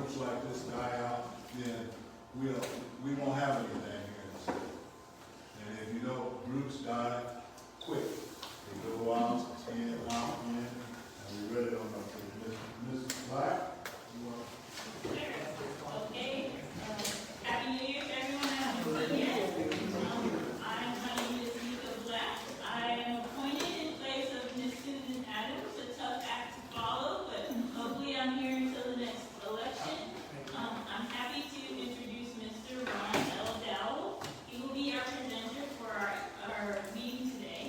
groups like this die out, then we won't have anything here in the city. And if you know, groups die quick. They go out, in, out, in, and we really don't know. Mrs. Black, you want? Okay. Happy New Year to everyone. I'm my name is Nika Black. I am appointed in place of Ms. Susan Adams, a tough act to follow, but hopefully I'm here until the next election. I'm happy to introduce Mr. Ron L. Dowell. He will be our presenter for our meeting today.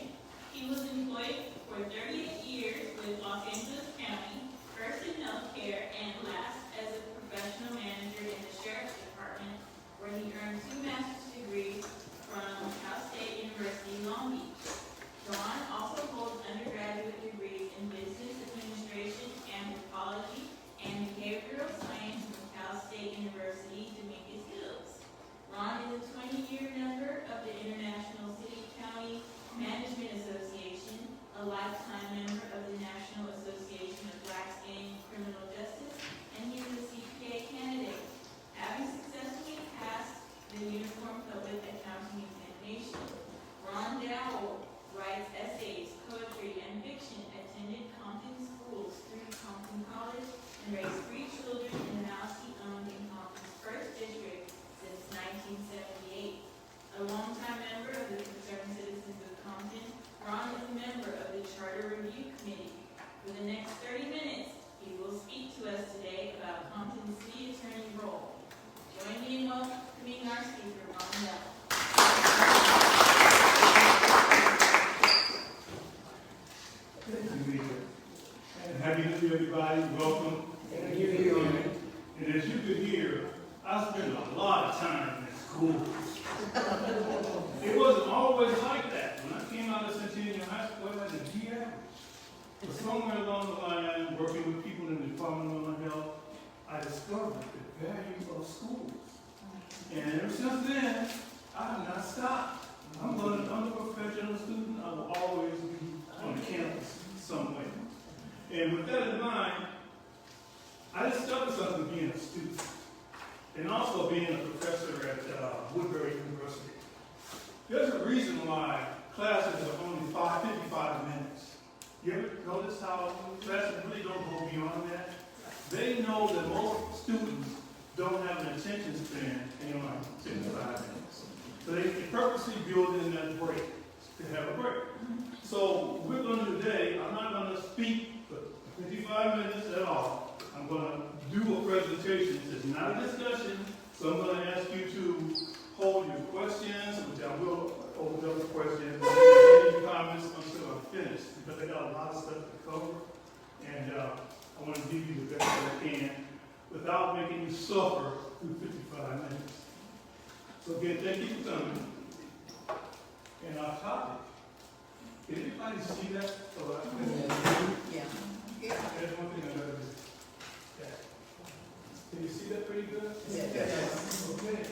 He was employed for 38 years with Los Angeles County, first in healthcare and last as a professional manager in the Sheriff's Department, where he earned 2 master's degrees from Cal State University, Long Beach. Ron also holds undergraduate degrees in business administration, anthropology, and behavioral science from Cal State University, Dominguez Hills. Ron is a 20-year member of the International City-County Management Association, a lifetime member of the National Association of Blacks in Criminal Justice, and he is a CPA candidate. Having successfully passed the Uniform Public Accounting Examination, Ron Dowell writes essays, poetry, and fiction, attended Compton schools through Compton College, and raised 3 children in the house he owned in Compton's 1st District since 1978. A longtime member of the Concerned Citizens of Compton, Ron is a member of the Charter Review Committee. For the next 30 minutes, he will speak to us today about Compton's city attorney role. Join me in welcoming our speaker, Ron Dowell. Thank you, Lisa. And happy New Year, everybody. Welcome. Happy New Year. And as you could hear, I spent a lot of time in school. It wasn't always like that. When I came out of Centennial High School, I had a G average. But somewhere along the line, working with people in the Department of Mental Health, I discovered the value of schools. And ever since then, I have not stopped. I'm a professional student. I will always be on the campus somewhere. And with that in mind, I discovered something being a student and also being a professor at Woodbury University. There's a reason why classes are only 55 minutes. You ever notice how classes really don't go beyond that? They know that most students don't have an attention span beyond 55 minutes. So they purposely build in that break to have a break. So what we're going to do today, I'm not going to speak for 55 minutes at all. I'm going to do a presentation. It's not a discussion, so I'm going to ask you to hold your questions, which I will open up the questions, and any comments until I'm finished, because I got a lot of stuff to cover, and I want to give you the best that I can without making you suffer through 55 minutes. So again, thank you for coming. And our topic, did anybody see that? Yeah. There's one thing I noticed. Yeah. Can you see that pretty good? Yes. Okay.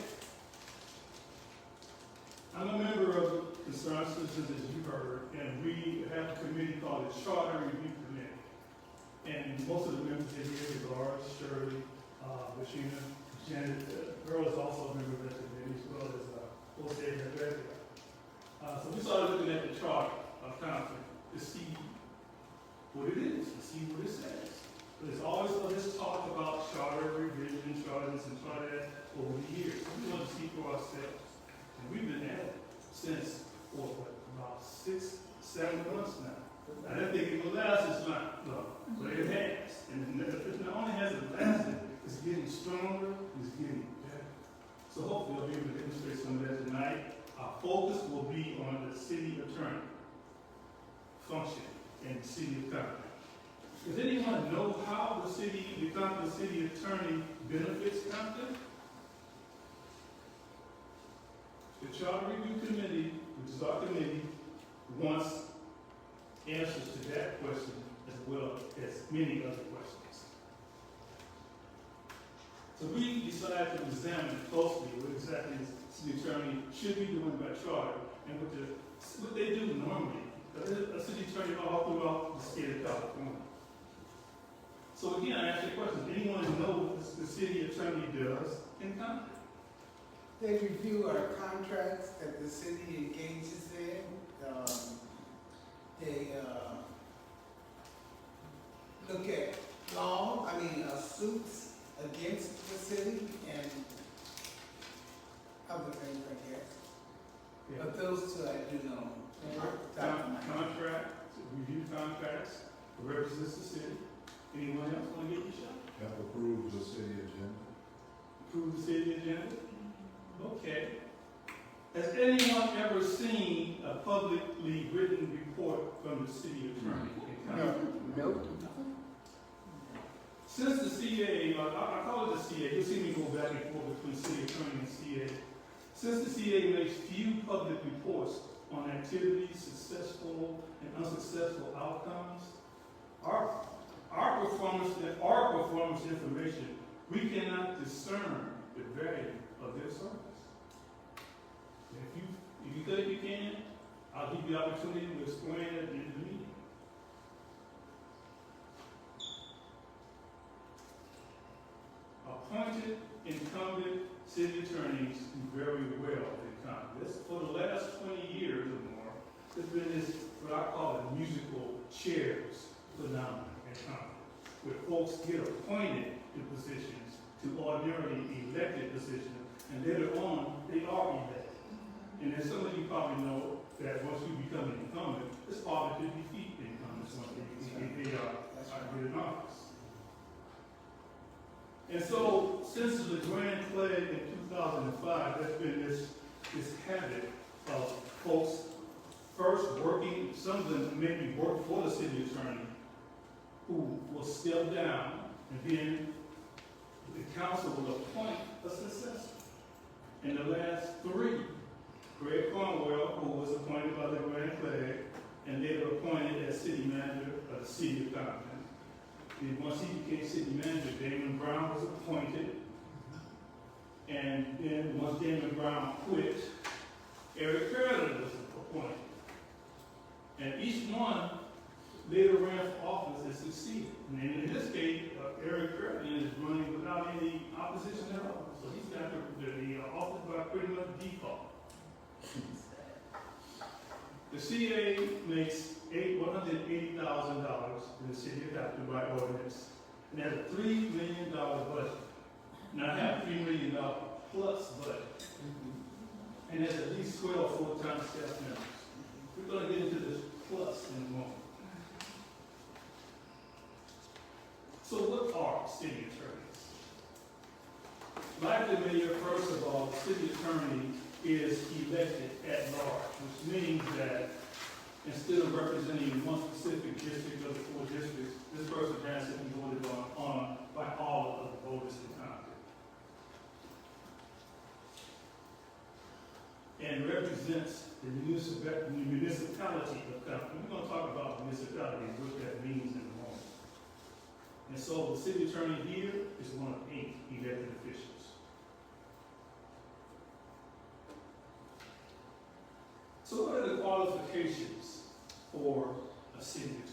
I'm a member of Concerned Citizens, as you heard, and we have a committee called the Charter Review Committee. And most of the members in here is Laura, Shirley, Bashina, Janet. Girl is also a member of that committee, as well as Jose Herrera. So we started looking at the chart of Compton to see what it is, to see what it says. But there's always this talk about charter revision, charters, and charter over the years. We want to see for ourselves. And we've been at it since, about 6-7 months now. I didn't think it would last this long, but it has. And it not only has it lasted, it's getting stronger, it's getting better. So hopefully I'll be able to demonstrate some of that tonight. Our focus will be on the city attorney function in the city of Compton. Does anyone know how the Compton city attorney benefits Compton? The Charter Review Committee, which is our committee, wants answers to that question as well as many other questions. So we decided to examine closely what exactly the city attorney should be doing by charter and what they do normally. There's a city attorney all throughout the state of California. So again, I ask you a question, does anyone know what the city attorney does in Compton? They review our contracts that the city engages in. They look at suits against the city and other things, I guess. Yeah. But those two I do know. Contract, review contracts, represents the city. Anyone else want to get your shot? Have approved the city agenda. Approve the city agenda? Okay. Has anyone ever seen a publicly written report from the city attorney in Compton? Nope. Since the CA, I call it the CA, you'll see me go back and forth between city attorney and CA. Since the CA makes few public reports on activities, successful and unsuccessful outcomes, our performance information, we cannot discern the value of their service. If you think you can, I'll give you the opportunity to explain at the end of the meeting. Appointed incumbent city attorneys do very well in Compton. This, for the last 20 years or more, there's been this, what I call the musical chairs phenomenon in Compton, where folks get appointed to positions, to ordinarily elected positions, and later on, they are elected. And as some of you probably know, that once you become an incumbent, it's harder to defeat the incumbents once they are in office. And so, since the Grand Plague in 2005, there's been this habit of folks first working, some of them maybe work for the city attorney, who will step down, and then the council will appoint a successor. In the last three, Greg Cornwell, who was appointed by the Grand Plague, and they were appointed as city manager of the city of Compton. And once he became city manager, Damon Brown was appointed. And then once Damon Brown quit, Eric Curley was appointed. And each one later ran for office and succeeded. And in this case, Eric Curley is running without any opposition at all. So he's got the office by pretty much default. The CA makes $180,000 in the city of Compton by ordinance, and has a $3 million budget. Now I have a $3 million plus budget, and there's at least 12 full-time staff members. We're going to get into this plus in a moment. So what are city attorneys? Like the mayor, first of all, the city attorney is elected at large, which means that instead of representing one specific district of the 4 districts, this person has to be voted on by all of the voters in Compton. And represents the municipality of Compton. We're going to talk about municipality and what that means in a moment. And so the city attorney here is one of 8 elected officials. So what are the qualifications for a city attorney?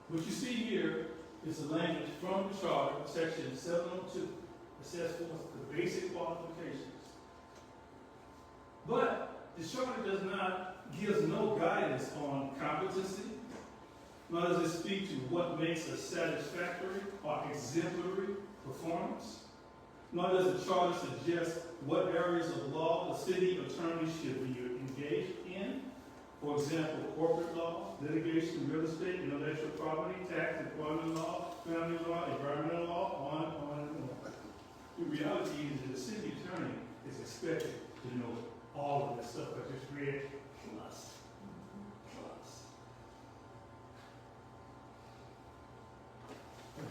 What you see here is the language from the charter, section 702. It sets forth the basic qualifications. But the charter gives no guidance on competency, nor does it speak to what makes a satisfactory or exemplary performance, nor does the charter suggest what areas of law the city attorney should be engaged in. For example, corporate law, litigation, real estate, intellectual property, tax, employment law, family law, environmental law, on and on. The reality is that the city attorney is expected to know all of the stuff I just read, plus.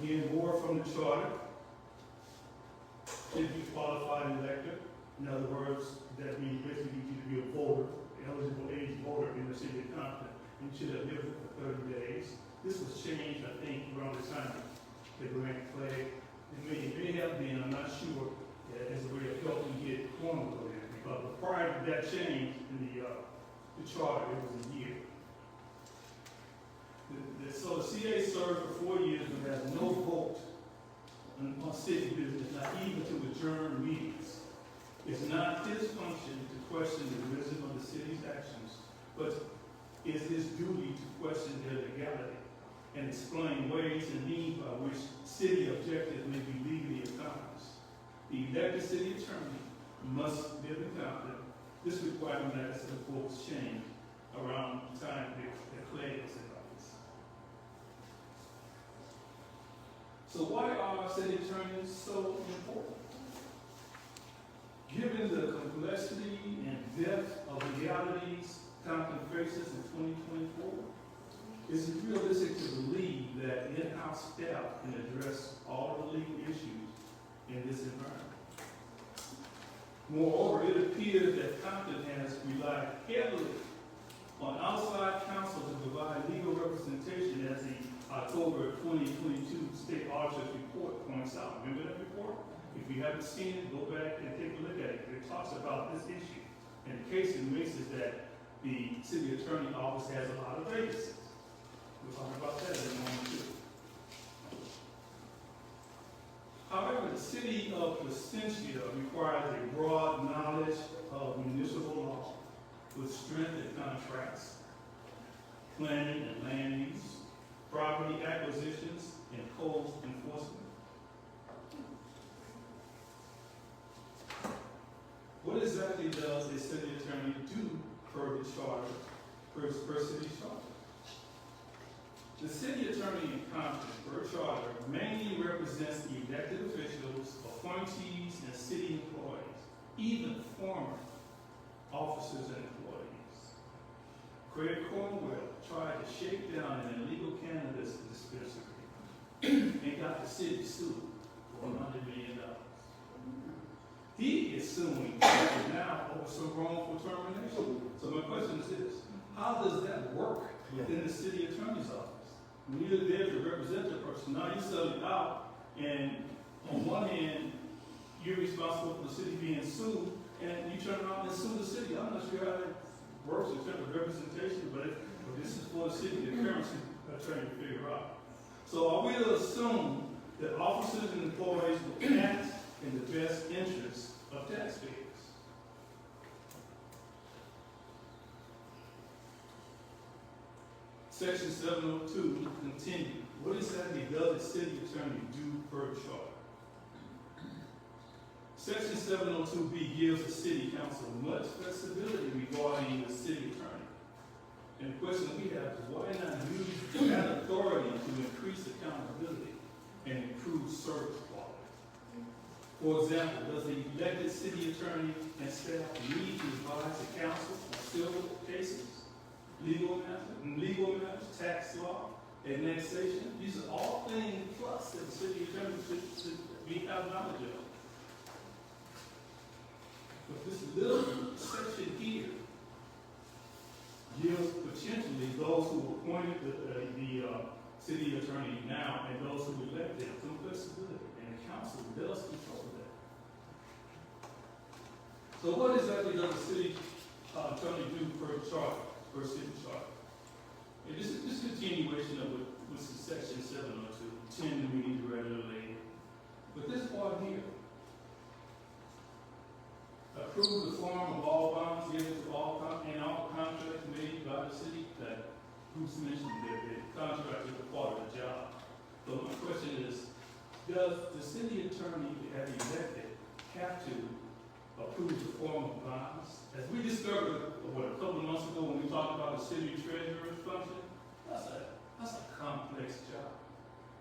Again, more from the charter. Should be qualified elector. In other words, that means basically you need to be a voter, eligible age voter in the city of Compton. You should have lived for 30 days. This was changed, I think, around the time the Grand Plague. It may have been, I'm not sure, as a way of helping get Cornwall in. But prior to that change in the charter, it was a year. The So the CA served for 4 years but has no vote on city business, not even to adjourn meetings. It's not his function to question the wisdom of the city's actions, but it's his duty to question their legality and explain ways and means by which city objectives may be legally accomplished. The elected city attorney must live in Compton. This requirement has to enforce change around the time that Clay is in office. So why are city attorneys so important? Given the complexity and depth of legalities Compton faces in 2024, is it realistic to believe that in-house staff can address all the legal issues in this environment? Moreover, it appears that Compton has relied heavily on outside counsel to provide legal representation, as the October 2022 State Auditor's Report points out. Remember that report? If you haven't seen it, go back and take a look at it. It talks about this issue. And the case in makes is that the city attorney office has a lot of vacancies. We'll talk about that in a moment too. However, the city of Placentia requires a broad knowledge of municipal law with strengthened contracts, planning and land use, property acquisitions, and code enforcement. What exactly does a city attorney do per the charter, per city charter? The city attorney in Compton, per charter, mainly represents the elected officials, appointees, and city employees, even former officers and employees. Craig Cornwell tried to shake down an illegal cannabis dispensary and got the city sued for $100 million. He is suing now over some wrongful termination. So my question is this: how does that work within the city attorney's office? When you're there to represent the person, now you sell it out, and on one hand, you're responsible for the city being sued, and you turn around and sue the city. I'm not sure how that works in terms of representation, but this is for the city, the currency are trying to figure out. So are we to assume that officers and employees will act in the best interest of taxpayers? Section 702 continued. What exactly does the city attorney do per charter? Section 702B gives the city council much flexibility regarding the city attorney. And the question we have is, why not use that authority to increase accountability and improve service quality? For example, does the elected city attorney and staff need to advise the council on civil cases, legal matters, tax law, annexation? These are all things plus that the city attorney should have knowledge of. But this little section here gives potentially those who appointed the city attorney now and those who elected some flexibility, and the council does control that. So what exactly does the city attorney do per charter, per city charter? And this is a continuation of what section 702, 10 that we need to read a little later. But this part here, approve the form of all bonds given to all contracts made by the city. That Bruce mentioned that the contract is a part of the job. So my question is, does the city attorney that elected have to approve the form of bonds? As we discovered a couple of months ago when we talked about the city treasurer's function, that's a complex job.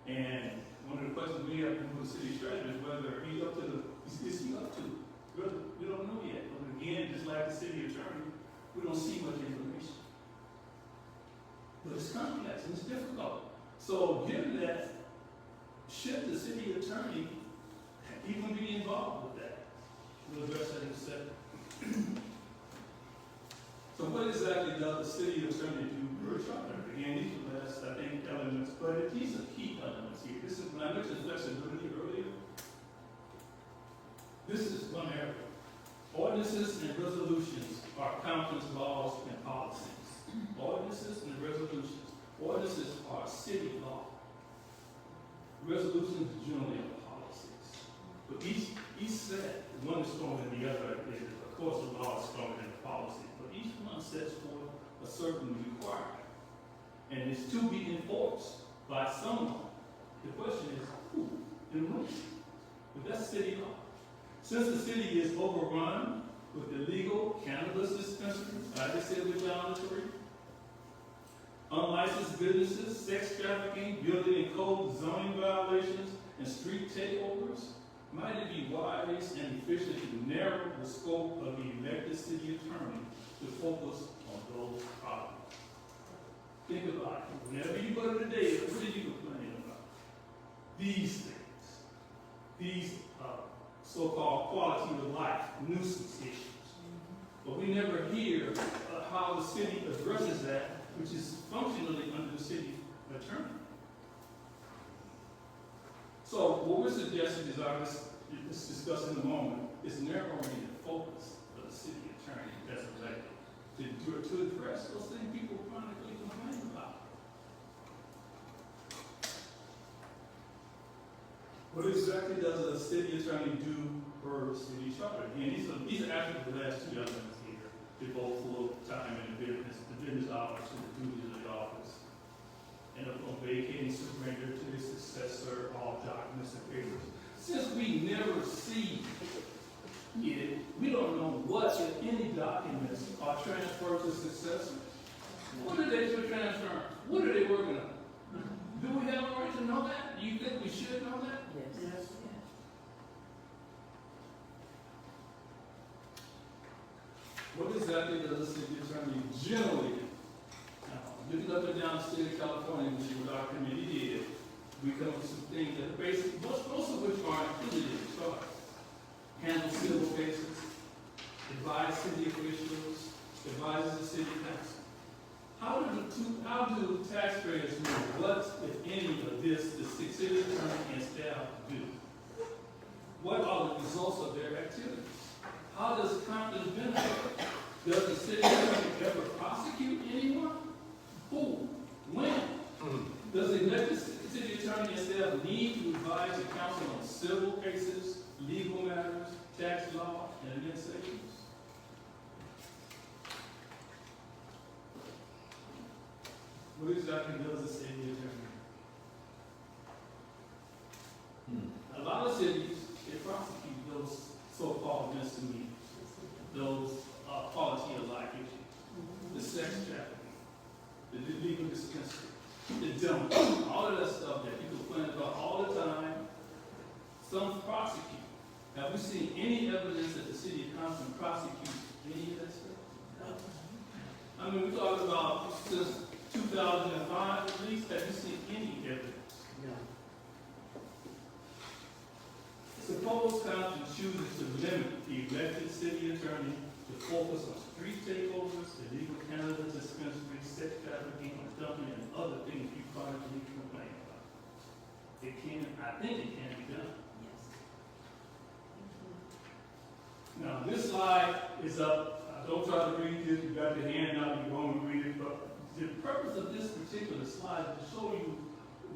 And one of the questions we have from the city treasurer is whether he's up to is he up to? We don't know yet. But again, just like the city attorney, we don't see much information. But it's complex and it's difficult. So given that, should the city attorney even be involved with that? We'll address that in a second. So what exactly does the city attorney do per charter? Again, these are less, I think, elements, but these are key elements here. This is, when I mentioned flexibility earlier, this is one area. Ordinances and resolutions are Compton's laws and policies. Ordinances and resolutions. Ordinances are resolutions generally are policies. But each set, one is stronger than the other. Of course, the law is stronger than the policy. But each one sets forth a certain requirement. And it's to be enforced by someone. The question is, who and when? But that's city law. Since the city is overrun with illegal cannabis dispensaries, like I said with down the street, unlicensed businesses, sex trafficking, building and code zoning violations, and street takeovers, might it be wise and efficient to narrow the scope of the elected city attorney to focus on those problems? Think about it. Whenever you go to the day, what are you complaining about? These things. These so-called quality of life nuisance issues. But we never hear how the city addresses that, which is functionally under the city attorney. So what we're suggesting is, let's discuss in a moment, is narrowing the focus of the city attorney as elected to address those things people chronically complain about. What exactly does a city attorney do per city charter? And these are actually the last two elements here. They both flow time and the business hours to the duties of the office. And upon vacating, surrender to the successor all documents and papers. Since we never see it, we don't know what, if any, documents are transferred to successors. What are they transferring? What are they working on? Do we have a right to know that? Do you think we should know that? Yes. What exactly does a city attorney generally do? Now, looking up and down the state of California, which is what our committee did, we come up with some things that are basic, most of which are included in the charter. Handle civil cases, advise city officials, advise the city council. How do taxpayers know what, if any, of this the city attorney and staff do? What are the results of their activities? How does Compton benefit? Does the city attorney ever prosecute anyone? Who? When? Does the elected city attorney and staff need to advise the council on civil cases, legal matters, tax law, and administrations? What exactly does the city attorney? A lot of cities, they prosecute those so-called misdemeanors, those quality of life issues, the sex trafficking, the illegal dispensary, the dumping, all of that stuff that people complain about all the time. Some prosecute. Have we seen any evidence that the city of Compton prosecutes any of that stuff? I mean, we talked about since 2005 at least. Have you seen any evidence? No. Suppose Compton chooses to limit the elected city attorney to focus on street takeovers, illegal cannabis dispensaries, sex trafficking, dumping, and other things you chronically complain about. It can, I think it can be done. Now, this slide is up. Don't try to read this. You got your hand out. You want to read it. But the purpose of this particular slide is to show you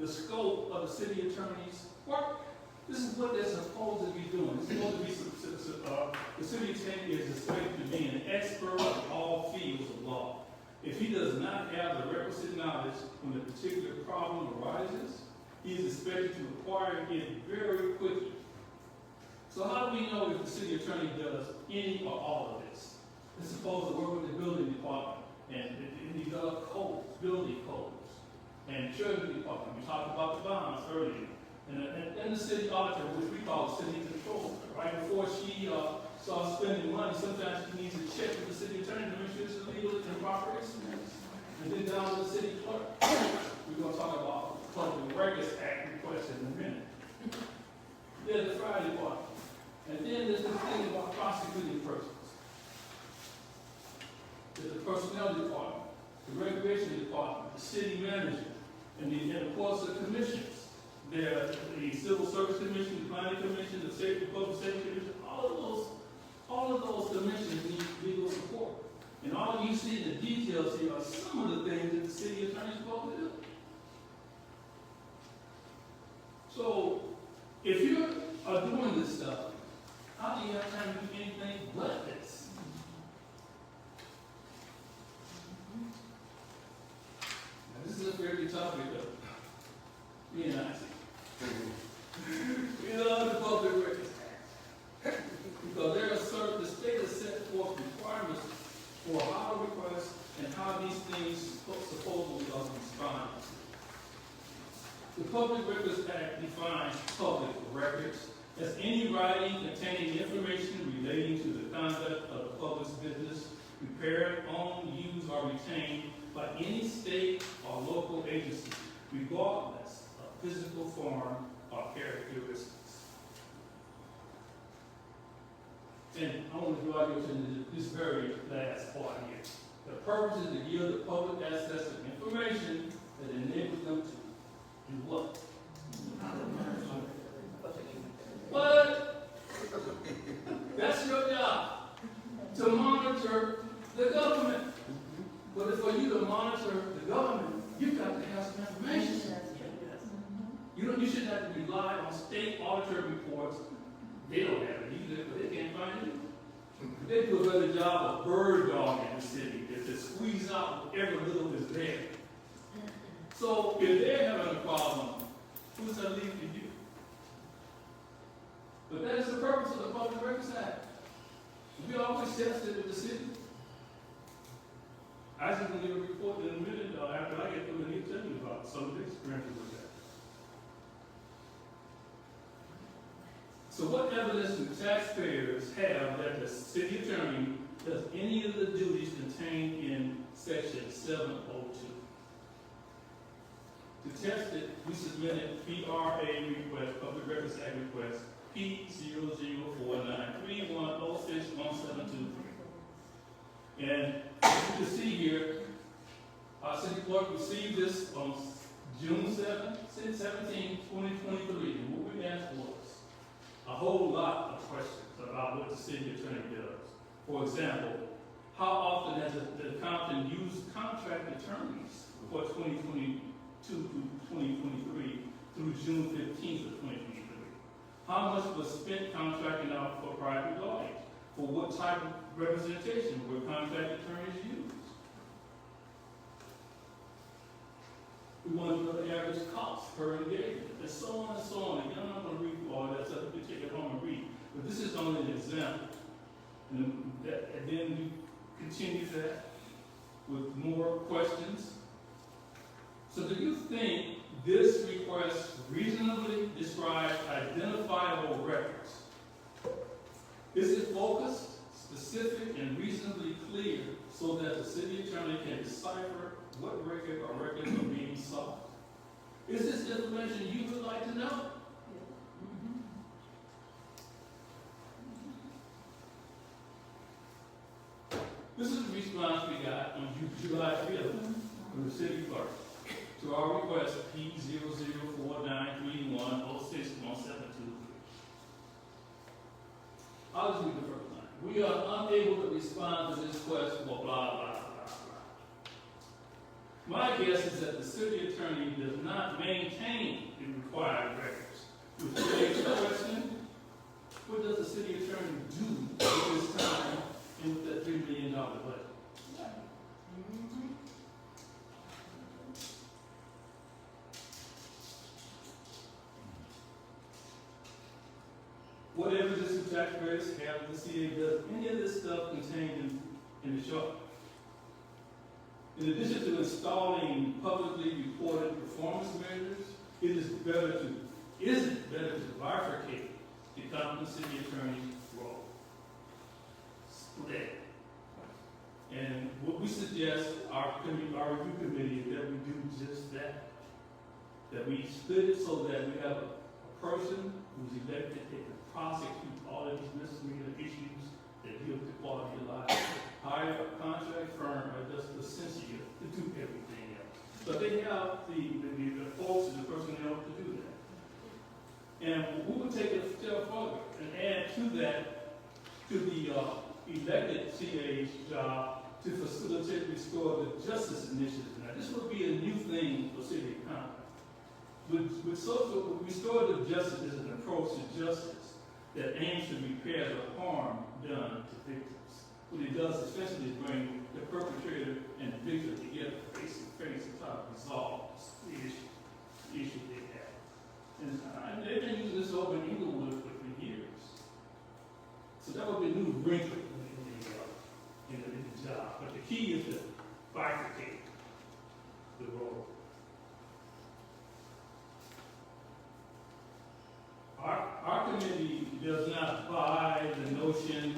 the scope of the city attorney's work. This is what they're supposed to be doing. It's supposed to be the city attorney is expected to be an expert in all fields of law. If he does not have the requisite knowledge when a particular problem arises, he is expected to acquire it very quickly. So how do we know if the city attorney does any or all of this? It's supposed to work with the building department and develop codes, building codes, and treasury department. We talked about the bonds earlier. And the city auditor, which we call the city controller. Right before she starts spending money, sometimes she needs to check with the city attorney to make sure it's legal and proper estimates. And then down to the city clerk. We're going to talk about the Public Records Act request in a minute. There's the fire department. And then there's the thing about prosecuting persons. There's the personnel department, the recreation department, the city manager, and of course the commissions. There are the Civil Service Commission, the Planning Commission, the Safety Public Safety Commission. All of those commissions need legal support. And all you see in the details here are some of the things that the city attorney is supposed to do. So if you are doing this stuff, how do you have time to do anything but this? Now, this is a very topic of being honest. We love the Public Records Act because there are certain, the state has set forth requirements for how to request and how these things supposedly are responded to. The Public Records Act defines public records as any writing containing information relating to the conduct of the public's business prepared, owned, used, or retained by any state or local agency, regardless of physical form or characteristics. And I want to draw your attention to this very last part here. The purpose is to give the public access to information that enables them to do what? What? That's your job, to monitor the government. But for you to monitor the government, you've got to have some information. You shouldn't have to rely on state auditor reports. They don't have it either, but they can't find it. They do a better job of bird dogging the city if they squeeze out whatever little is there. So if they're having a problem, who's that leave to you? But that is the purpose of the Public Records Act. We always tested with the city. I just going to give a report in a minute after I get through and tell you about some of the experiences with that. So what evidence do taxpayers have that the city attorney does any of the duties contained in section 702? To test it, we submitted PRA request, Public Records Act request, P004931061723. And as you can see here, our city clerk received this on June 17, 2023. And what we asked was a whole lot of questions about what the city attorney does. For example, how often has the Compton used contract attorneys for 2022 to 2023 through June 15th of 2023? How much was spent contracting out for private lawyers? For what type of representation were contract attorneys used? We want to know the average cost per engagement, and so on and so on. Again, I'm not going to read through all that stuff. You can take it home and read. But this is only an example. And then we continue that with more questions. So do you think this request reasonably describes identifiable records? Is it focused, specific, and reasonably clear so that the city attorney can decipher what record or records are being sought? Is this information you would like to know? This is the response we got on July 5th from the city clerk to our request P004931061723. I'll just read the first line. We are unable to respond to this request for blah, blah, blah, blah. My guess is that the city attorney does not maintain the required records. Which begs the question, what does the city attorney do with this time and with that $3 million budget? What evidence do taxpayers have that the CA does any of this stuff contained in the chart? In addition to installing publicly reported performance measures, is it better to bifurcate the Compton city attorney's role? Split. And what we suggest, our review committee, is that we do just that. That we split it so that we have a person who's elected to prosecute all of these misdemeanor issues that deal with the quality of life. Hire a contract firm or just essentially to do everything else. But they have the folks and the personnel to do that. And we will take it a step further and add to that, to the elected CA's job to facilitate and restore the justice initiative. Now, this would be a new thing for City of Compton. Restorative justice is an approach to justice that aims to repair the harm done to victims. What it does essentially is bring the perpetrator and the victim together face to face and try to resolve the issue they have. And they've been using this over in Englewood for years. So that would be a new wrinkle in the job. But the key is to bifurcate the role. Our committee does not buy the notion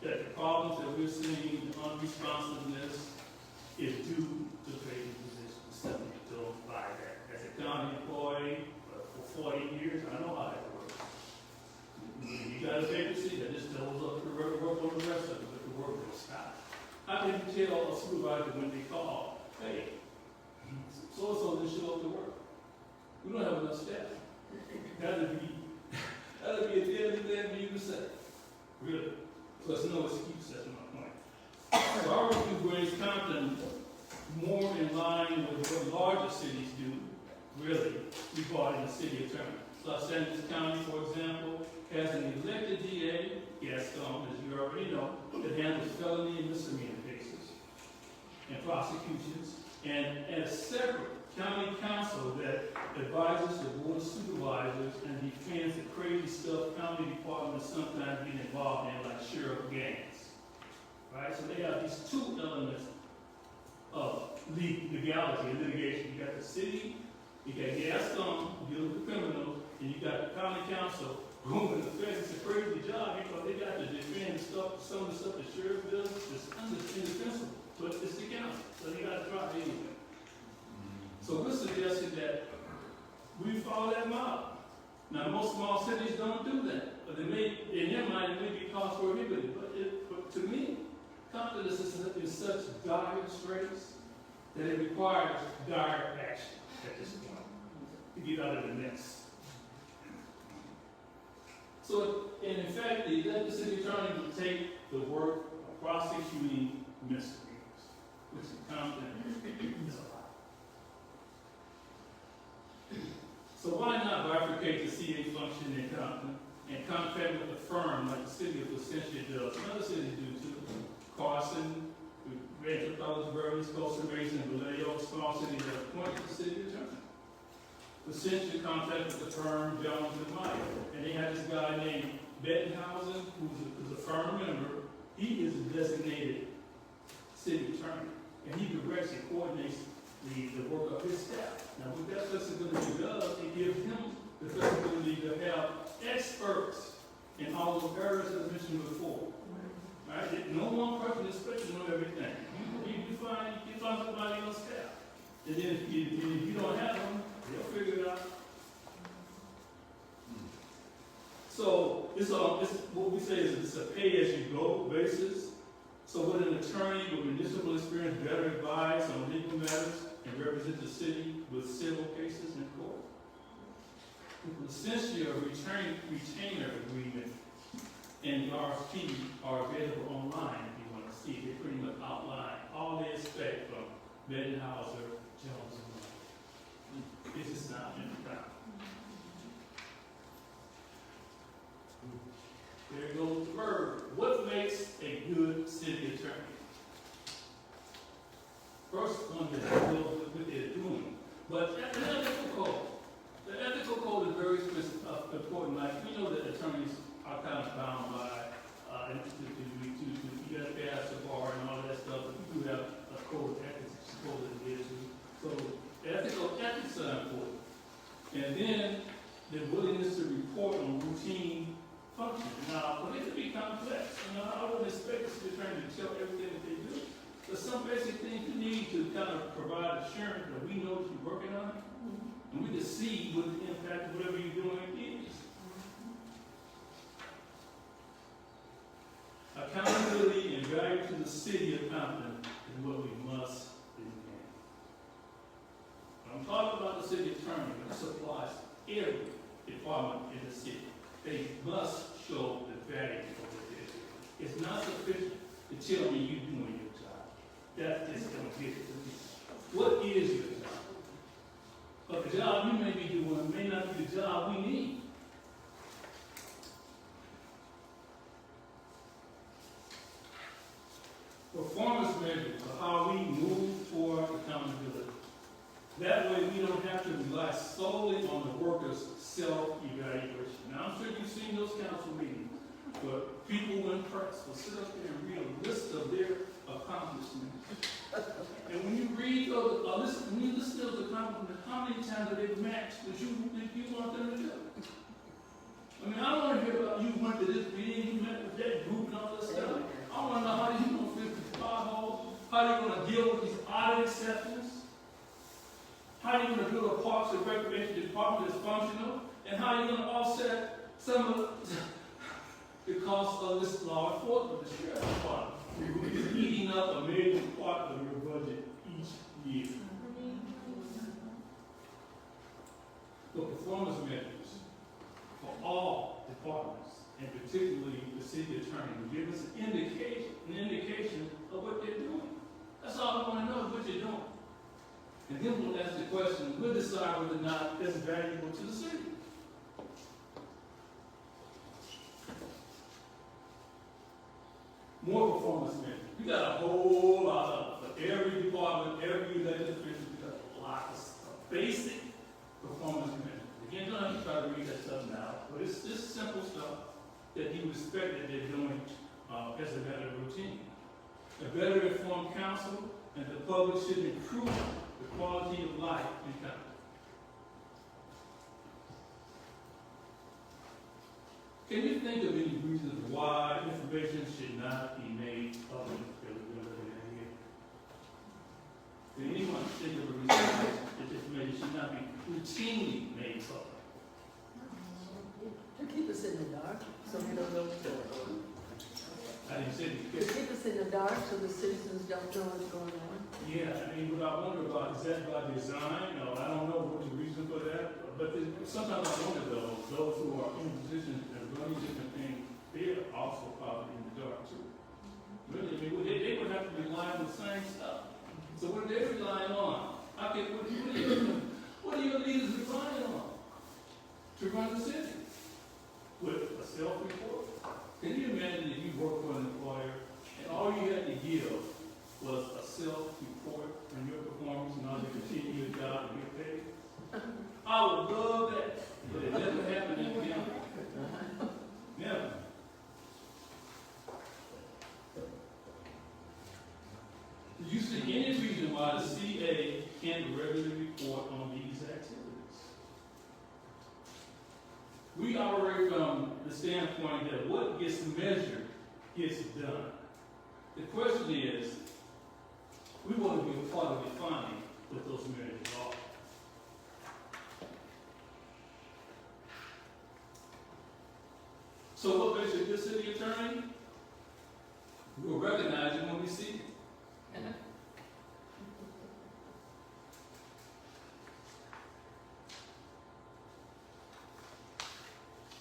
that the problems that we're seeing, the unresponsiveness, is due to vacant positions. Simply don't buy that. As a county employee for 40 years, I know how that works. You got a vacancy, that just doubles up the work on the rest of it, but the work will stop. How can you tell a supervisor when they call, hey, so-and-so didn't show up to work? We don't have enough staff. That'd be at the end of the day for you to say. Really. So there's no excuse, that's my point. So our review brings Compton more in line with what larger cities do, really, regarding the city attorney. Los Angeles County, for example, has an elected DA, Gaston, as you already know, that handles felony and misdemeanor cases and prosecutions, and a separate county council that advises the board of supervisors and defends the crazy stuff county departments sometimes get involved in, like sheriff gangs. Right? So they have these two elements of legality and litigation. You got the city, you got Gaston, who deals with criminals, and you got the county council, who in effect is a crazy job because they got to defend stuff, some of the stuff the sheriff does is indefensible, but it's the county, so they got to try it anyway. So we're suggesting that we follow that model. Now, most small cities don't do that, but they may, in their mind, it may be cost prohibitive. But to me, Compton is such dire straits that it requires dire action at this point to get out of the mess. So, and in fact, the elected city attorney would take the work of prosecuting misdemeanors, which in Compton is a lot. So why not bifurcate the CA function in Compton and contract with a firm like the city of Placentia does? And other cities do too. Carson, Rancho Palos Verdes, Costa Mesa, and Vallejo, small cities that appoint the city attorney. Placentia contracted with the firm Jones and Meyer, and they had this guy named Bettenhausen, who's a firm member. He is a designated city attorney, and he directs and coordinates the work of his staff. Now, what that flexibility does, it gives him the flexibility to have experts in all those areas that I mentioned before. Right? No one person is expected to know everything. You find somebody on staff. And then if you don't have them, they'll figure it out. So it's what we say is it's a pay-as-you-go basis. So would an attorney with municipal experience better advise on legal matters and represent the city with civil cases in court? Essentially, a retainer agreement and the RFP are available online if you want to see. They pretty much outline all they expect from Bettenhauser, Jones, and Meyer. This is not in the ground. There goes the verb. What makes a good city attorney? First one that deals with what they're doing. But the ethical code is very important. Like, we know that attorneys are kind of bound by you got to pass the bar and all of that stuff, but you do have a code of ethics that you're supposed to adhere to. So ethics are important. And then the willingness to report on routine functions. Now, but it could be complex. I wouldn't expect the city attorney to tell everything that they do. But some basic things you need to kind of provide assurance that we know that you're working on it, and we can see what the impact of whatever you're doing is. Accountability and value to the city of Compton is what we must maintain. I'm talking about the city attorney, but this applies to every department in the city. They must show the value of what they're doing. It's not sufficient to tell me you're doing your job. That just don't get it to me. What is your job? Of the the job you may be doing may not be the job we need. Performance measures are how we move toward accountability. That way we don't have to rely solely on the workers' self-evaluation. Now, I'm sure you've seen those council meetings where people in press will sit up there and read a list of their accomplishments. And when you read those, when you listen to those accomplishments, how many times have they matched what you want them to do? I mean, I don't want to hear about you went to this meeting, you met with that group and all this stuff. I want to know how you going to fix these potholes, how you going to deal with these audit exceptions, how you going to build a parks and recreation department that's functional, and how you going to offset some of the cost of this law enforcement, the sheriff's department. It's eating up a major part of your budget each year. The performance measures for all departments, and particularly the city attorney, will give us an indication of what they're doing. That's all I want to know is what you're doing. And then we'll ask the question, we'll decide whether or not it's valuable to the city. More performance measures. We got a whole lot of them. For every department, every elected official, we got a lot of basic performance measures. Again, don't have to try to read that stuff now, but it's just simple stuff that you expect that they're doing as a matter of routine. A better informed council and the public should improve the quality of life in Compton. Can you think of any reasons why information should not be made public? Can anyone think of a reason why that information should not be routinely made public? To keep us in the dark, so we don't know what's going on. I didn't say To keep us in the dark, so the citizens don't know what's going on. yeah, I mean, what I wonder about, is that by design? No, I don't know what the reason for that, but sometimes I wonder though, those who are in positions that run different things, they're also probably in the dark too. Really, I mean, they would have to rely on the same stuff. So what are they relying on? What are your leaders relying on to run the city? With a self-report? Can you imagine if you work for an employer and all you had to give was a self-report on your performance and how you continue your job and get paid? I would love that, but it never happened in the county. Never. Do you see any reason why the CA can't regularly report on these activities? We operate from the standpoint that what gets measured gets done. The question is, we want to be a part of defining what those measures are. So what makes a good city attorney? We'll recognize it when we see it.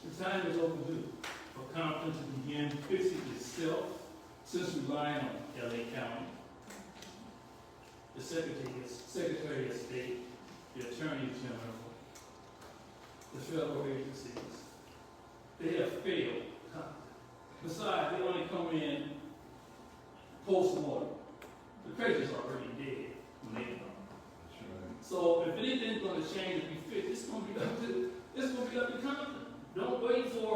The time is overdue for Compton to begin fixing itself since relying on LA County, the Secretary of State, the Attorney General, the federal agencies. They have failed Compton. Besides, they only come in post-mortem. The crazy's already dead when they come. So if anything's going to change and be fixed, it's going to be up to Compton. Don't wait for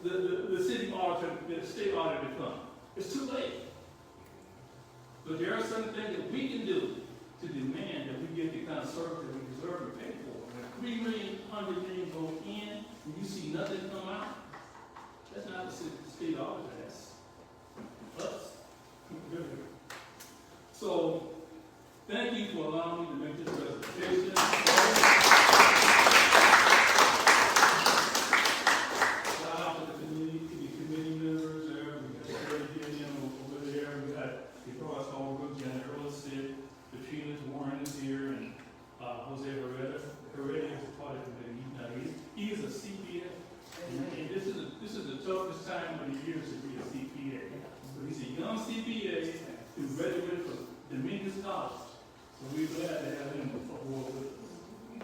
the city auditor, the state auditor to come. It's too late. But there are certain things that we can do to demand that we get the kind of service that we deserve to pay for. $3 million, $100 million go in, and you see nothing come out. That's not the state auditor, that's us. So, thank you for allowing me to make this presentation. Shout out to the committee members there. We got Terry Gideon over there. We got Ross Holbrook, Janet Earlstead, Katrina Warren is here, and Jose Herrera. Herrera is a part of the committee. He is a CPA. And this is the toughest time of the year to be a CPA. So he's a young CPA who graduated from Dominguez College. So we're glad to have him aboard with us.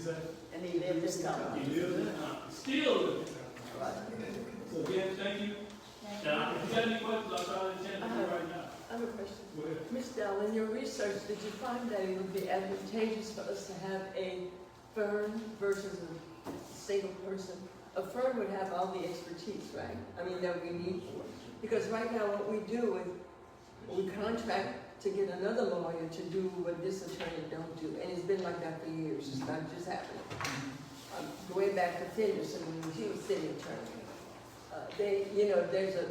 say? And he lived in Compton. He lives in Compton, still lives in Compton. Right. So again, thank you. Now, if you got any questions, I'll try to attend to you right now. I have a question. Go ahead. Ms. Dell, in your research, did you find that it would be advantageous for us to have a firm versus a single person? A firm would have all the expertise, right? I mean, that we need for it. Because right now, what we do is we contract to get another lawyer to do what this attorney don't do. And it's been like that for years. It's not just happening. Going back to Fenderson, when he was city attorney, there's a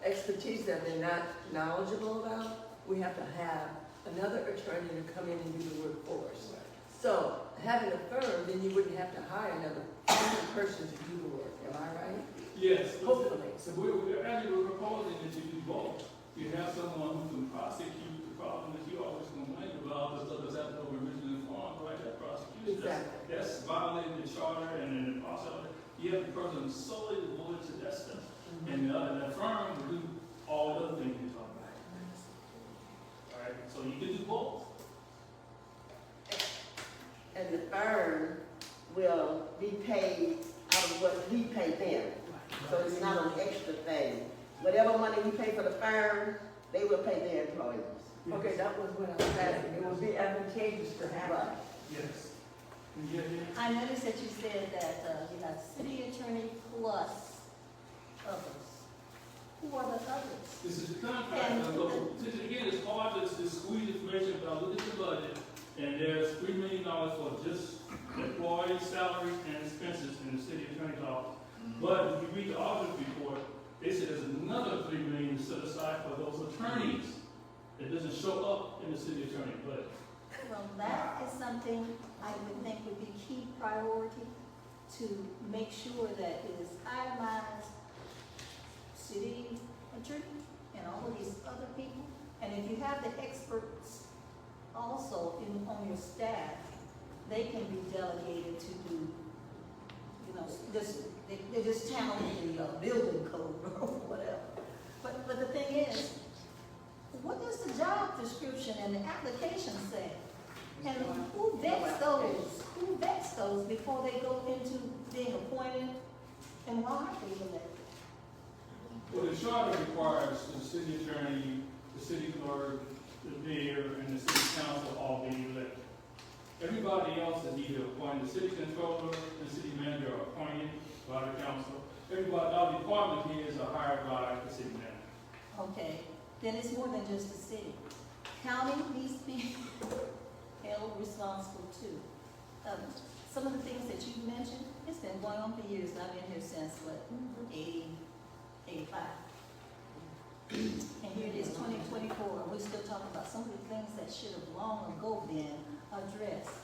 expertise that they're not knowledgeable about. We have to have another attorney to come in and do the work for us. So having a firm, then you wouldn't have to hire another person to do the work. Am I right? Yes. Hopefully. So we're proposing that you do both. You have someone who can prosecute the problem that you always complain about, the stuff that's happened over originally formed, right? That prosecution. Exactly. That's violating the charter and then the process. You have the person solely devoted to that stuff. And the firm will do all the other things you're talking about. All right, so you can do both. And the firm will be paid out of what we pay them. So it's not an extra thing. Whatever money we pay for the firm, they will pay their employees. Okay, that was what I was asking. It would be advantageous to have. Right. Yes. Yeah. I noticed that you said that you got city attorney plus others. Who are the others? This is the contract. Again, it's hard to squeeze information, but I look at the budget, and there's $3 million for just employee salaries and expenses in the city attorney's office. But if you read the audit report, they said there's another $3 million set aside for those attorneys that doesn't show up in the city attorney budget. Well, that is something I would think would be key priority to make sure that it is itemized, city attorney and all of these other people. And if you have the experts also on your staff, they can be delegated to do, they just channel the building code or whatever. But the thing is, what does the job description and the application say? And who vets those? Who vets those before they go into being appointed? And why aren't they elected? Well, the charter requires the city attorney, the city clerk, the mayor, and the city council all being elected. Everybody else is either appointed, the city controller, the city manager are appointed by the council. Everybody, all department heads are hired by the city manager. Okay, then it's more than just the city. County needs to be held responsible too. Some of the things that you mentioned, it's been going on for years, and I've been here since, 80, 85. And here it is, 2024, and we're still talking about some of the things that should have long ago been addressed.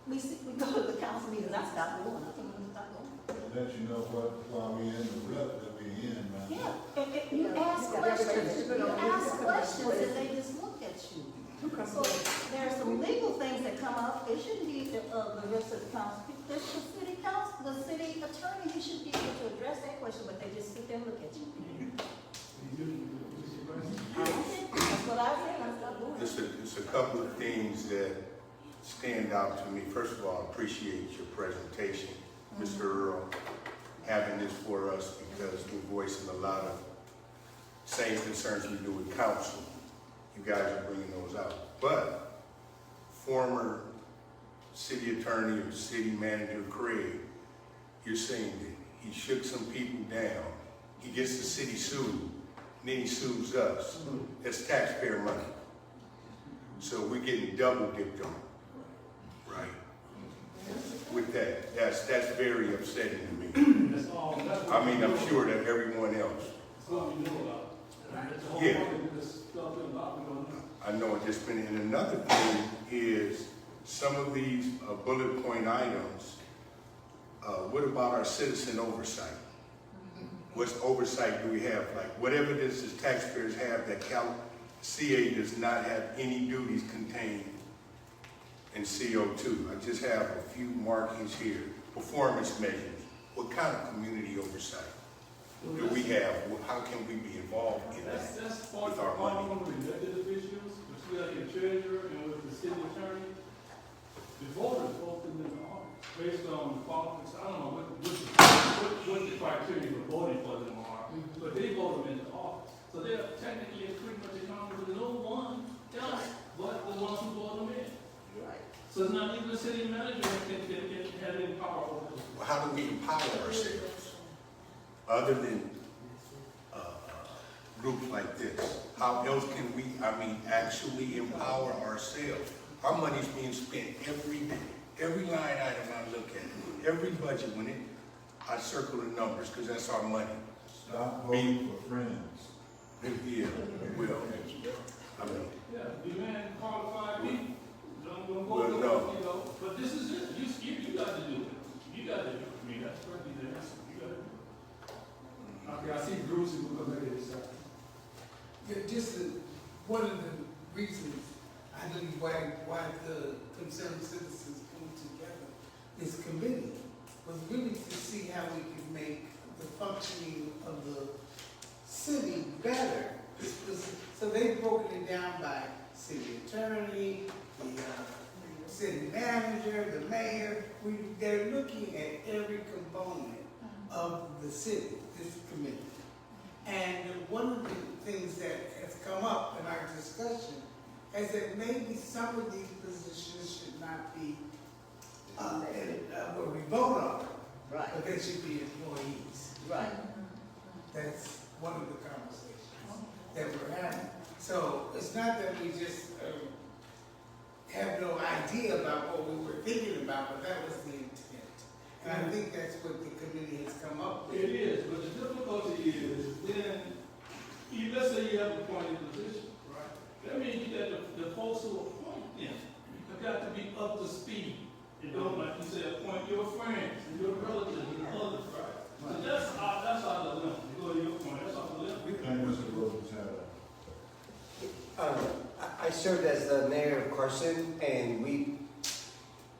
We go to the council meetings, I stopped going, I think we stopped going. Let you know why we in the rut that we in, man. Yeah, and you ask questions, and they just look at you. So there are some legal things that come up, it shouldn't be the rest of the council. There's the city council, the city attorney, you should be able to address that question, but they just sit there and look at you. That's what I said, I stopped doing. It's a couple of things that stand out to me. First of all, I appreciate your presentation, Mr. Earl, having this for us because we're voicing a lot of same concerns we do with council. You guys are bringing those out. But former city attorney or city manager Craig, you're saying that he shook some people down. He gets the city sued, and then he sues us. That's taxpayer money. So we're getting double dipped on, right? With that, that's very upsetting to me. That's all. I mean, I'm sure that everyone else. That's what we know about. Yeah. I know it just been, and another thing is some of these bullet point items, what about our citizen oversight? What oversight do we have? Like, what evidence does taxpayers have that CA does not have any duties contained in CO2? I just have a few markings here. Performance measures. What kind of community oversight do we have? How can we be involved in that That's part with of our the money? problem with elected officials, with your treasurer and with the city attorney. The voters vote them based on politics, I don't know what the criteria for voting for them are, but they vote them into office. So they're technically pretty much accountable to no one else but the ones who vote them in. Right. So it's not even the city manager that can have any power over them. Well, how do we empower ourselves? Other than groups like this, how else can we, actually empower ourselves? Our money's being spent every day, every line item I look at, every budget, I circle the numbers, because that's our money. Stop voting for friends. Yeah, well, Yeah, demand qualified people. Don't go, Well, no. you know, but this is it. You got to do it. You got to do it. I mean, that's perfectly the answer. You got to do it. Okay, I see Bruce who will come back and say. Yeah, just one of the reasons I believe why the concerned citizens pulled together this committee was really to see how we could make the functioning of the city better. So they've broken it down by city attorney, the city manager, the mayor. They're looking at every component of the city, this committee. And one of the things that has come up in our discussion is that maybe some of these positions should not be where we vote on them, Right. but they should be employees. Right. That's one of the conversations that we're having. So it's not that we just have no idea about what we were thinking about, but that was the intent. And I think that's what the committee has come up with. It is, but the difficulty is then, let's say you have a appointed position, right? That means you got the folks who appoint them, you've got to be up to speed. You don't, like you said, appoint your friends and your relatives and others, right? So that's how the limit. You go to your point, that's how the limit. Thank you, Mr. Rhodes, I served as the mayor of Carson, and we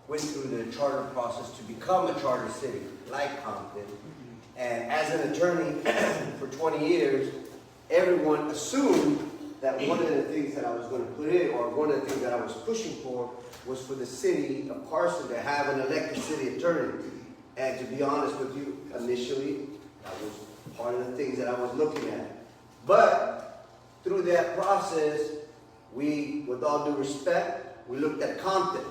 went through the charter process to become a charter city, like Compton. And as an attorney for 20 years, everyone assumed that one of the things that I was going to put in, or one of the things that I was pushing for, was for the city of Carson to have an elected city attorney. And to be honest with you, initially, that was part of the things that I was looking at. But through that process, we, with all due respect, we looked at Compton.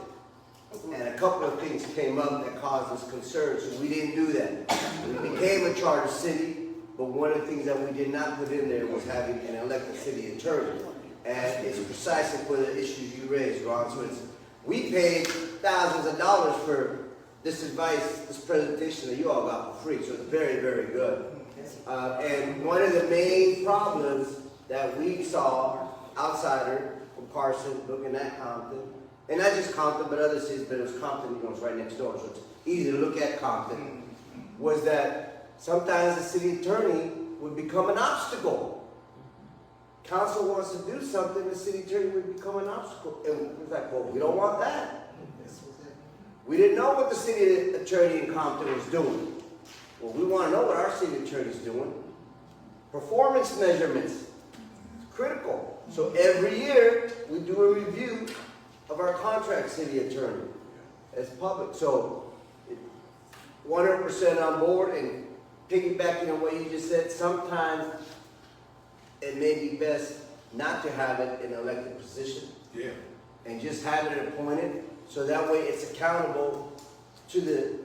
And a couple of things came up that caused us concern, so we didn't do that. We became a charter city, but one of the things that we did not put in there was having an elected city attorney. And it's precisely for the issues you raised, Ron. So we paid thousands of dollars for this advice, this presentation that you all got for free, so it's very, very good. And one of the main problems that we saw, outsider from Carson, looking at Compton, and not just Compton, but other cities, but it was Compton, it's right next door, so it's easy to look at Compton, was that sometimes the city attorney would become an obstacle. Council wants to do something, the city attorney would become an obstacle. And it was like, well, we don't want that. We didn't know what the city attorney in Compton was doing. Well, we want to know what our city attorney is doing. Performance measurements, critical. So every year, we do a review of our contract city attorney as public. So 100% on board, and piggybacking on what you just said, sometimes it may be best not to have it in an elected position. yeah. And just have it appointed, so that way it's accountable to the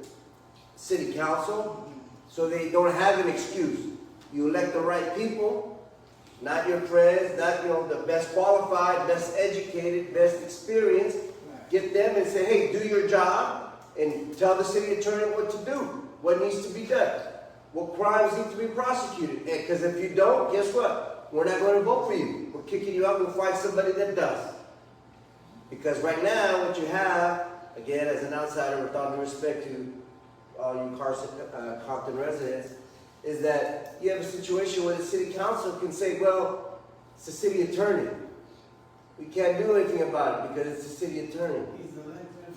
city council, so they don't have an excuse. You elect the right people, not your friends, not the best qualified, best educated, best experienced. Get them and say, hey, do your job, and tell the city attorney what to do, what needs to be done, what crimes need to be prosecuted. Because if you don't, guess what? We're not going to vote for you. We're kicking you out. We'll find somebody that does. Because right now, what you have, again, as an outsider, with all due respect to all you Compton residents, is that you have a situation where the city council can say, well, it's the city attorney. We can't do anything about it because it's the city attorney.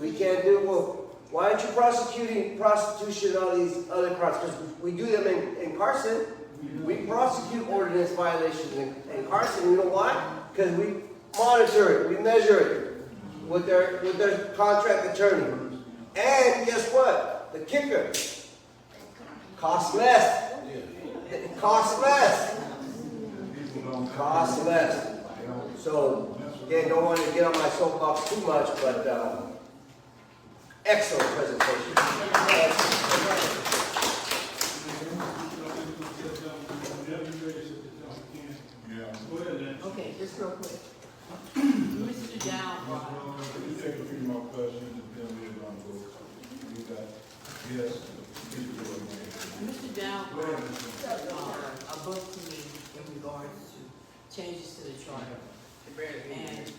We can't do, well, why aren't you prosecuting prostitution and all these other crimes? Because we do them in Carson. We prosecute ordinance violations in Carson. You know why? Because we monitor it, we measure it with their contract attorney. And guess what? The kicker. Costs less. Costs less. People don't. Costs less. They don't. So, again, don't want to get on my soapbox too much, but excellent presentation. Yeah. Go ahead, Lynn. Okay, just real quick. Mr. Ms. Down Rose, let me take a few more questions and then we're gonna go. You got, yes, please go ahead. Mr. Down Go ahead, Ms. Rose. a book to me in regards to changes to the charter. And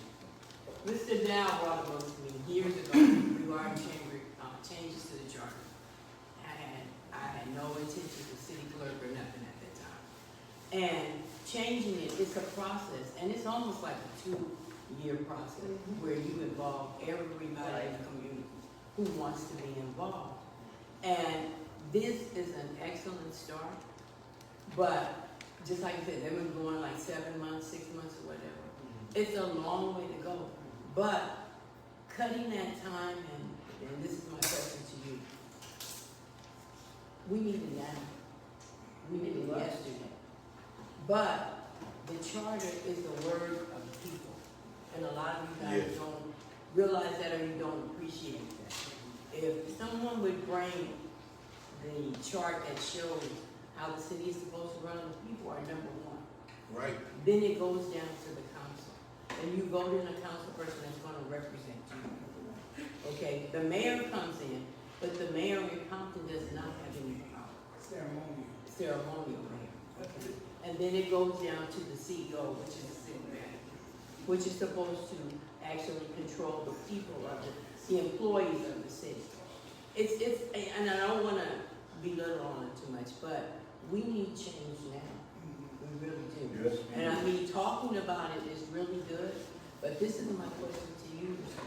Mr. Dow brought a book to me years ago regarding changes to the charter. I had no intention of city clerk or nothing at that time. And changing it's a process, and it's almost like a 2-year process where you involve everybody in the community who wants to be involved. And this is an excellent start, but just like I said, they've been going like 7 months, 6 months, or whatever. It's a long way to go, but cutting that time, and this is my question to you, we need it now. We need it yesterday. But the charter is the word of the people, and a lot of you guys don't realize that, or you don't appreciate that. If someone would bring the chart that shows how the city is supposed to run, the people are number one. Right. Then it goes down to the council, and you vote in a council person that's going to represent you. Okay, the mayor comes in, but the mayor in Compton does not have any power. Ceremonial mayor. Okay. And then it goes down to the CEO, which is the city manager, which is supposed to actually control the people of the employees of the city. And I don't want to belittle on it too much, but we need change now. We really do. Yes. And I mean, talking about it is really good, but this is my question to you, Mr.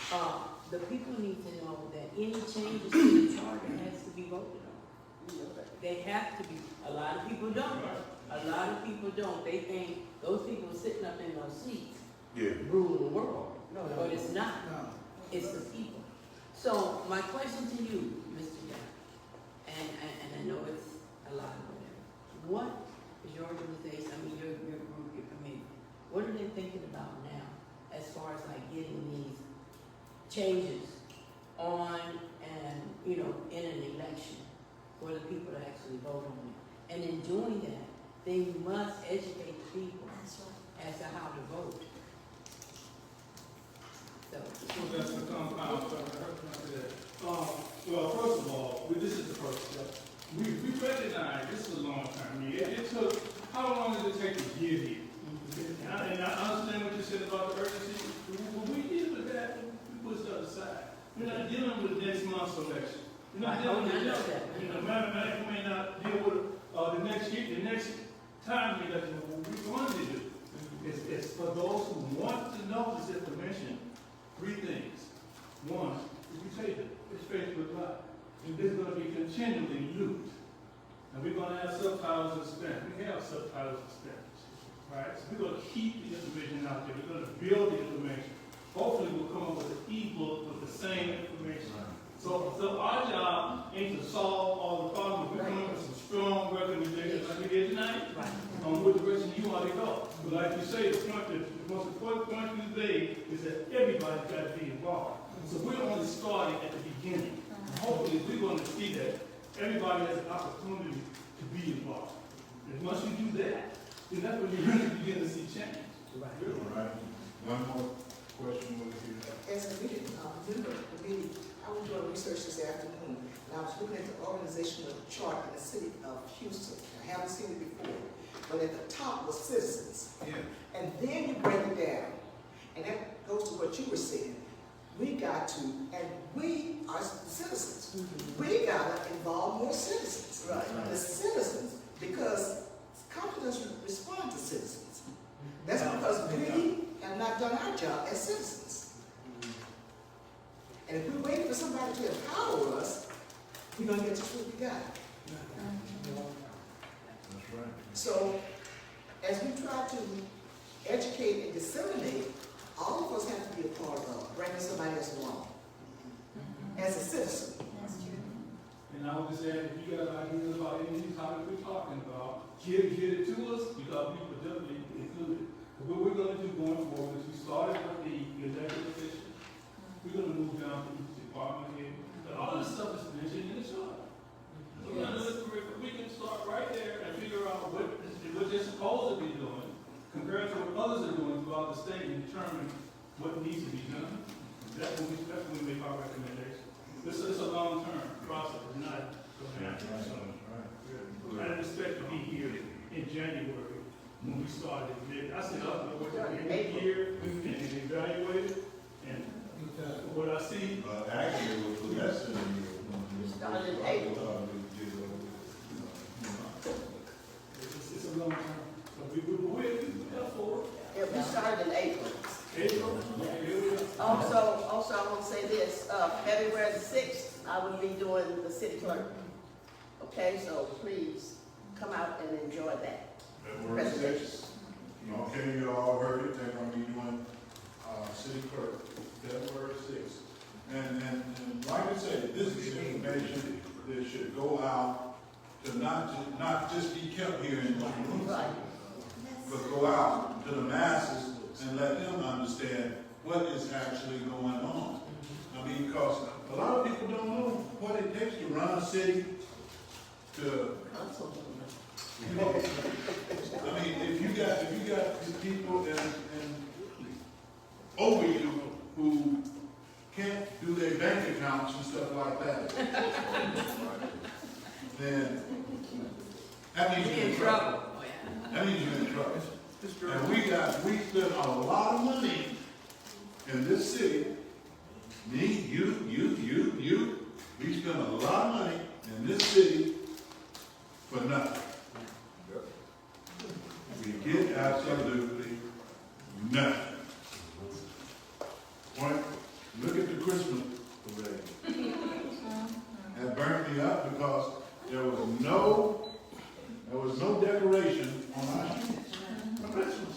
Dow. The people need to know that any changes to the charter has to be voted on. They have to be. A lot of people don't. A lot of people don't. They think those people sitting up in those seats rule the world. No, but it's not. It's the people. So my question to you, Mr. Dow, and I know it's a lot of whatever. What is your organization, I mean your group, your committee, what are they thinking about now as far as like getting these changes on and, you know, in an election for the people to actually vote on it? And in doing that, they must educate the people as to how to vote. So That's the compound. Well, first of all, this is the first step. We recognize this is a long term. I mean, it took, how long did it take to get here? And I understand what you said about the urgency. When we deal with that, we push that aside. We're not dealing with next month's election. We're not dealing with that. You know, matter of fact, we may not deal with the next year, the next time we election. What we're going to do is for those who want to know this information, 3 things. One, if you take it, it's Facebook Live. It's going to be continually looped. And we're going to have subtitles in Spanish. We have subtitles in Spanish. Right? So we're going to keep the information out there. We're going to build the information. Hopefully we'll come up with an e-book with the same information. So our job ain't to solve all the problems. We're coming up with some strong recommendations like we did tonight on what direction you want to go. But like you say, the most important point you made is that everybody's got to be involved. So we're only starting at the beginning. And hopefully we're going to see that everybody has an opportunity to be involved. And once you do that, then that's when you really begin to see change. All right. One more question with you. As a member of the committee, I was doing research this afternoon, and I was looking at the organizational chart in the city of Houston. I haven't seen it before, but at the top was citizens. Yeah. And then you break it down, and that goes to what you were saying. We got to, and we are the citizens. We got to involve more citizens. Right. The citizens, because Compton doesn't respond to citizens. That's because we have not done our job as citizens. And if we're waiting for somebody to empower us, we're going to get just what we got. That's right. So, as we try to educate and disseminate, all of us have to be a part of bringing somebody else along. As as a citizen. That's true. And I would just add, if you got ideas about any of these topics we're talking about, get it to us, because we will definitely include it. What we're gonna do going forward is we started with the elected officials. We're gonna move down to the department head, but all this stuff is mentioned in the charter. So we can start right there and figure out what they're supposed to be doing, compared to what others are doing throughout the state, and determine what needs to be done. That's when we make our recommendation. This is a long-term process, it's not going to happen. So, I didn't expect to be here in January when we started. I said, I'll go every year and evaluate it, and what I see. Actually, it was less than a year. We started in April. It's a long term. So we're up for Yeah, we started in April. it. April, here we are. Also, I want to say this, February the 6th, I will be doing the city clerk. Okay, so please come out and enjoy that. February 6th. Okay, you all heard it, they're gonna be doing, city clerk, February 6th. And like I said, this is information that should go out to not just be kept here in one room, Right. but go out to the masses and let them understand what is actually going on. I mean, because a lot of people don't know what it takes to run a city, to, you know, I mean, if you got these people and over you who can't do their bank accounts and stuff like that, then that means you're in trouble. That means you're in trouble. And we spend a lot of money in this city. Me, you. We spend a lot of money in this city for nothing. We get absolutely nothing. Point. Look at the Christmas parade. That burnt me up because there was no decoration on our street for Christmas.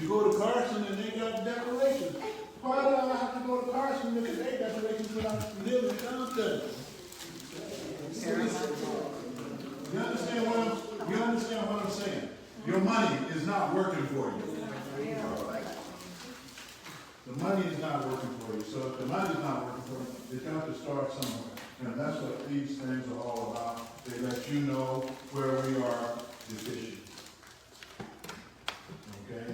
You go to Carson and they got decorations. Why do I have to go to Carson and they decorations when I live in Compton? You understand what I'm saying? Your money is not working for you. The money is not working for you. So if the money is not working for you, it's got to start somewhere. And that's what these things are all about. They let you know where we are deficient. Okay?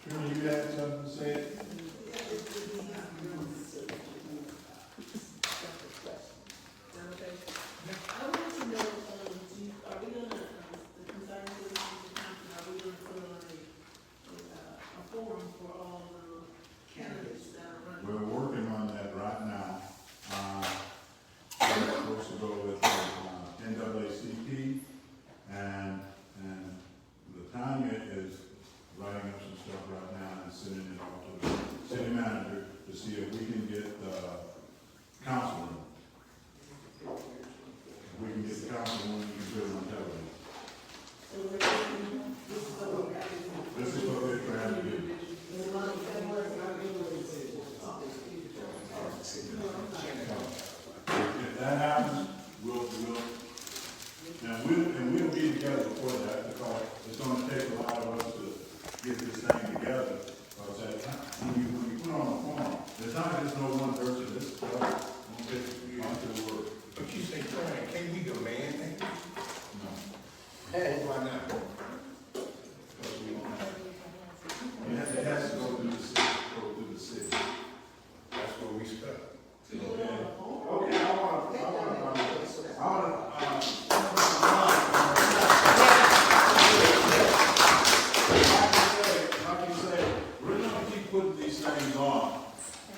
Trina, you had something to say? I want to know, are we gonna, the concerned citizens of Compton, are we gonna put on a forum for all the candidates that are running? We're working on that right now. We're supposed to go with NAACP, and Latanya is writing up some stuff right now and sending it off to the city manager to see if we can get the council room. If we can get the council room, we can put it on television. So we're going, this is what we're having. This is what we're trying to do. If that happens, we'll be together before that, because it's gonna take a lot of us to get this thing together. Because when you put on a forum, there's not just no one person, this is onto the word. But you say, Brian, can't we demand things? No. Why not? Because we don't have. It has to go through the city, That's where we stuck. Okay, I want like you say, we're gonna keep putting these things on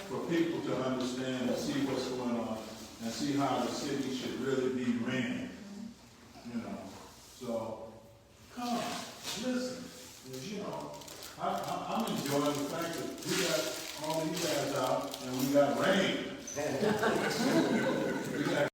for people to understand and see what's going on and see how the city should really be ran. You know, so come, listen. You know, I'm enjoying the fact that we got all these guys out and we got rain. We got